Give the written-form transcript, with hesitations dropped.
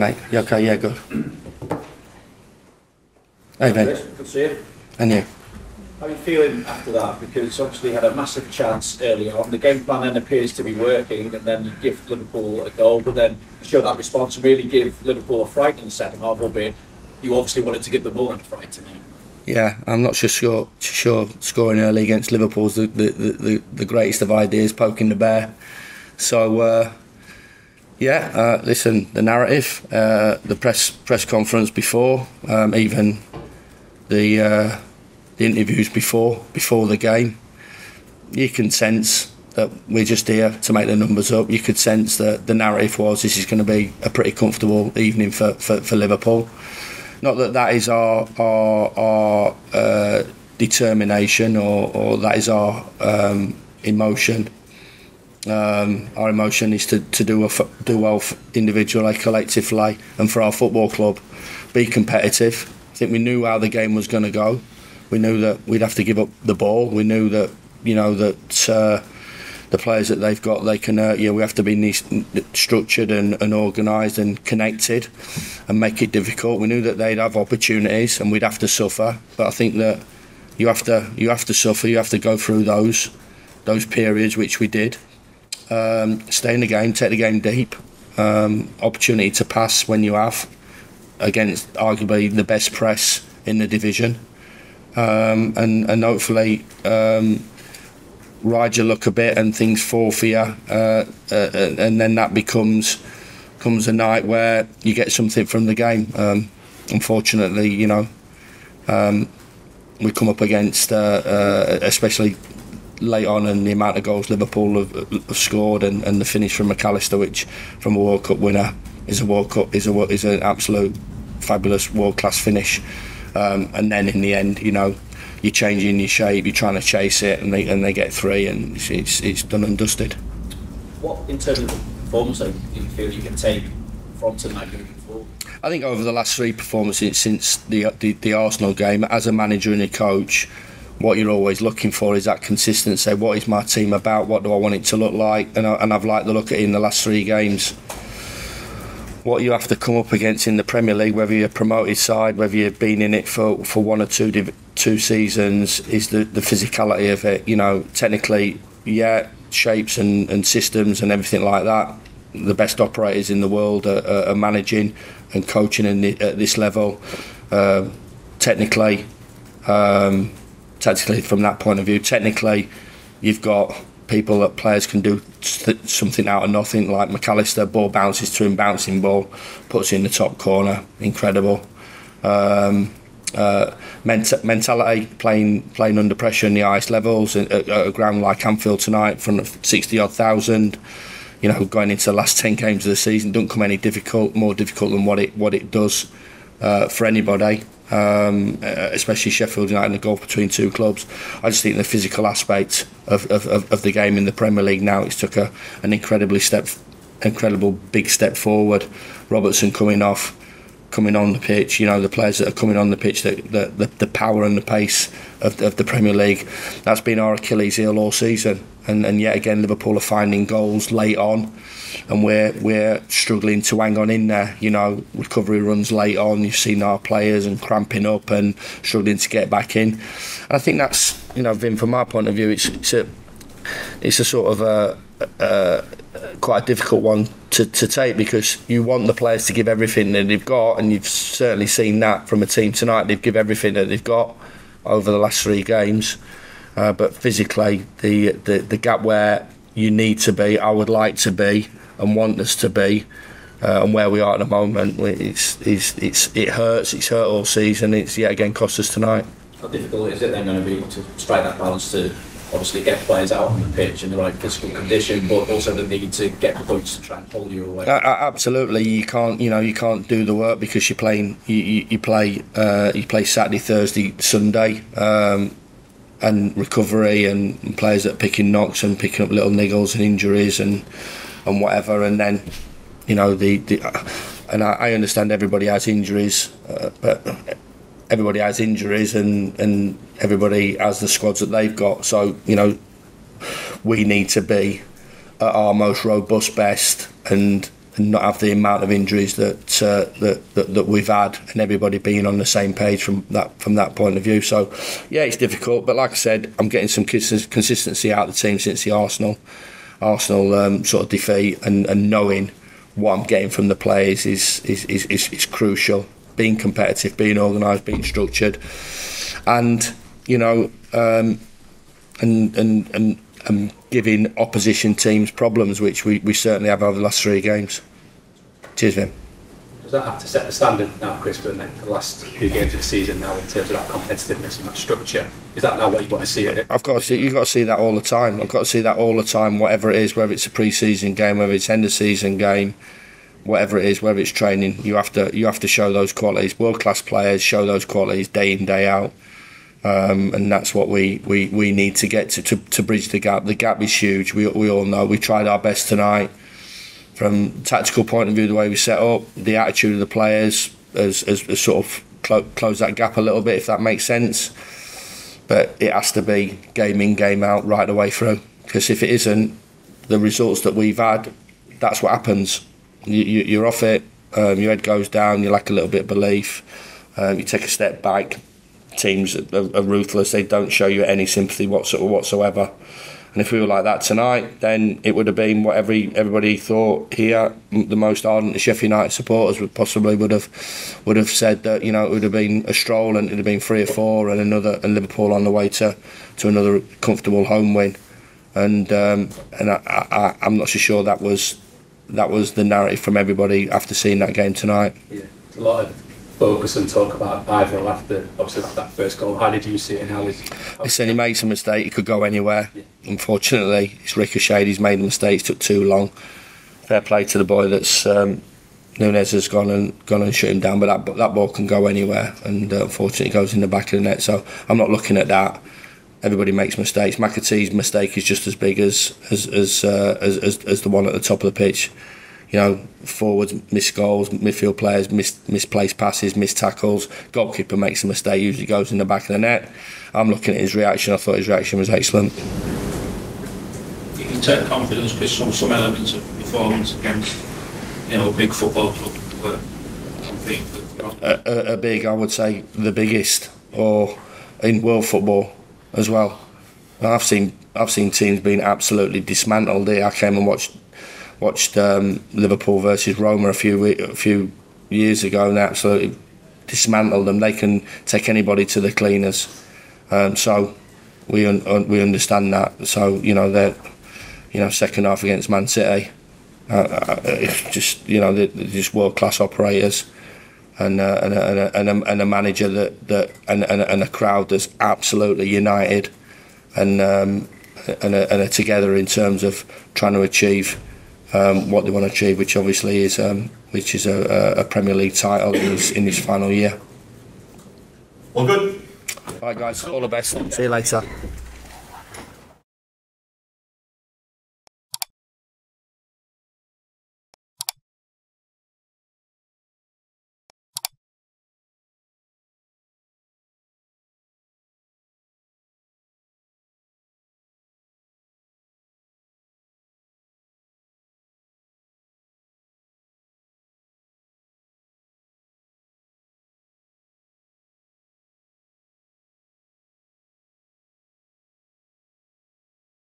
mate. You okay? Yeah, good. Hey, Ben. Good to see you. And you? How are you feeling after that? Because obviously you had a massive chance early on. The game plan then appears to be working, and then you give Liverpool a goal, but then show that response and really give Liverpool a fright in the second half, albeit you obviously wanted to give them more a fright tonight. Yeah, I'm not sure scoring early against Liverpool is the greatest of ideas, poking the bear. So, listen, the narrative, the press conference before, even the interviews before the game, you can sense that we're just here to make the numbers up. You could sense that the narrative was this is going to be a pretty comfortable evening for Liverpool. Not that is our determination or that is our emotion. Our emotion is to do well individually, collectively, and for our football club, be competitive. I think we knew how the game was going to go. We knew that we'd have to give up the ball. We knew that the players that they've got, they can hurt you. We have to be structured and organised and connected and make it difficult. We knew that they'd have opportunities and we'd have to suffer. But I think that you have to suffer. You have to go through those periods, which we did. Stay in the game, take the game deep. Opportunity to pass when you have against arguably the best press in the division, and hopefully. Ride your luck a bit and things fall for you, and then that becomes a night where you get something from the game. Unfortunately, we come up against, especially late on, and the amount of goals Liverpool have scored, and the finish from McAllister, which from a World Cup winner is an absolute fabulous world class finish. And then in the end, you're changing your shape, you're trying to chase it, and they get three, and it's done and dusted. What, in terms of the performance, do you feel you can take from tonight moving forward? I think over the last three performances since the Arsenal game, as a manager and a coach, what you're always looking for is that consistency. What is my team about? What do I want it to look like? And I've liked the look at it in the last three games. What you have to come up against in the Premier League, whether you're a promoted side, whether you've been in it for one or two seasons, is the physicality of it. Technically, shapes and systems and everything like that. The best operators in the world are managing and coaching at this level. Technically, from that point of view, you've got people that players can do something out of nothing, like McAllister. Ball bounces to him, bouncing ball, puts it in the top corner. Incredible. Mentality, playing under pressure in the highest levels at a ground like Anfield tonight, in front of 60-odd thousand. Going into the last 10 games of the season, don't come any more difficult than what it does for anybody. Especially Sheffield United and the gulf between two clubs. I just think the physical aspect of the game in the Premier League now, it's took an incredible big step forward. Robertson coming on the pitch, the players that are coming on the pitch, the power and the pace of the Premier League, that's been our Achilles heel all season. And yet again, Liverpool are finding goals late on, and we're struggling to hang on in there. Recovery runs late on. You've seen our players and cramping up and struggling to get back in. And I think that's, Vin, from my point of view, it's a sort of quite a difficult one to take, because you want the players to give everything that they've got, and you've certainly seen that from a team tonight. They've given everything that they've got over the last three games. But physically, the gap where you need to be, I would like to be, and want us to be, and where we are at the moment, it hurts. It's hurt all season. It's yet again cost us tonight. How difficult is it then going to be to strike that balance to obviously get players out on the pitch in the right physical condition, but also the need to get the points to try and pull you away? Absolutely, you can't do the work because you're playing. You play Saturday, Thursday, Sunday. And recovery and players that are picking knocks and picking up little niggles and injuries and whatever, and then and I understand everybody has injuries, but everybody has injuries and everybody has the squads that they've got. So we need to be at our most robust best and not have the amount of injuries that we've had, and everybody being on the same page from that point of view. So yeah, it's difficult, but like I said, I'm getting some consistency out of the team since the Arsenal sort of defeat, and knowing what I'm getting from the players is crucial. Being competitive, being organised, being structured, and you know, and giving opposition teams problems, which we certainly have over the last 3 games. Cheers, Vim. Does that have to set the standard now, Chris, for the last few games of the season now, in terms of that competitiveness and that structure? Is that now what you want to see? You've got to see that all the time. I've got to see that all the time, whatever it is, whether it's a pre-season game, whether it's end of season game, whatever it is, whether it's training. You have to show those qualities. World-class players show those qualities day in, day out. And that's what we need to get to bridge the gap. The gap is huge. We all know. We tried our best tonight. From a tactical point of view, the way we set up, the attitude of the players has sort of closed that gap a little bit, if that makes sense. But it has to be game in, game out, right the way through. Because if it isn't, the results that we've had, that's what happens. You're off it, your head goes down, you lack a little bit of belief, you take a step back. Teams are ruthless, they don't show you any sympathy whatsoever. And if we were like that tonight, then it would have been what everybody thought here. The most ardent Sheffield United supporters would have said that, you know, it would have been a stroll, and it would have been 3 or 4 and Liverpool on the way to another comfortable home win. And I'm not so sure that was the narrative from everybody after seeing that game tonight. Yeah, a lot of focus and talk about Ivo after that first goal. How did you see it, and how Listen, he made some mistake. He could go anywhere. Yeah. Unfortunately, it's ricocheted. He's made mistakes. Took too long. Fair play to the boy that's Nunez has gone and shut him down. But that ball can go anywhere, and unfortunately, it goes in the back of the net. So I'm not looking at that. Everybody makes mistakes. McAtee's mistake is just as big as the one at the top of the pitch. You know, forwards miss goals, midfield players misplaced passes, missed tackles. Goalkeeper makes a mistake, usually goes in the back of the net. I'm looking at his reaction. I thought his reaction was excellent. You can take confidence, Chris, from some elements of performance against, you know, a big football club. A big, I would say, the biggest, or in world football as well. I've seen teams being absolutely dismantled. I came and watched Liverpool versus Roma a few years ago, and absolutely dismantled them. They can take anybody to the cleaners. So we understand that. So second half against Man City, it's just they're just world class operators, and a manager that and a crowd that's absolutely united and are together in terms of trying to achieve what they want to achieve, which obviously is a Premier League title in his final year. All good. All right, guys. All the best. See you later.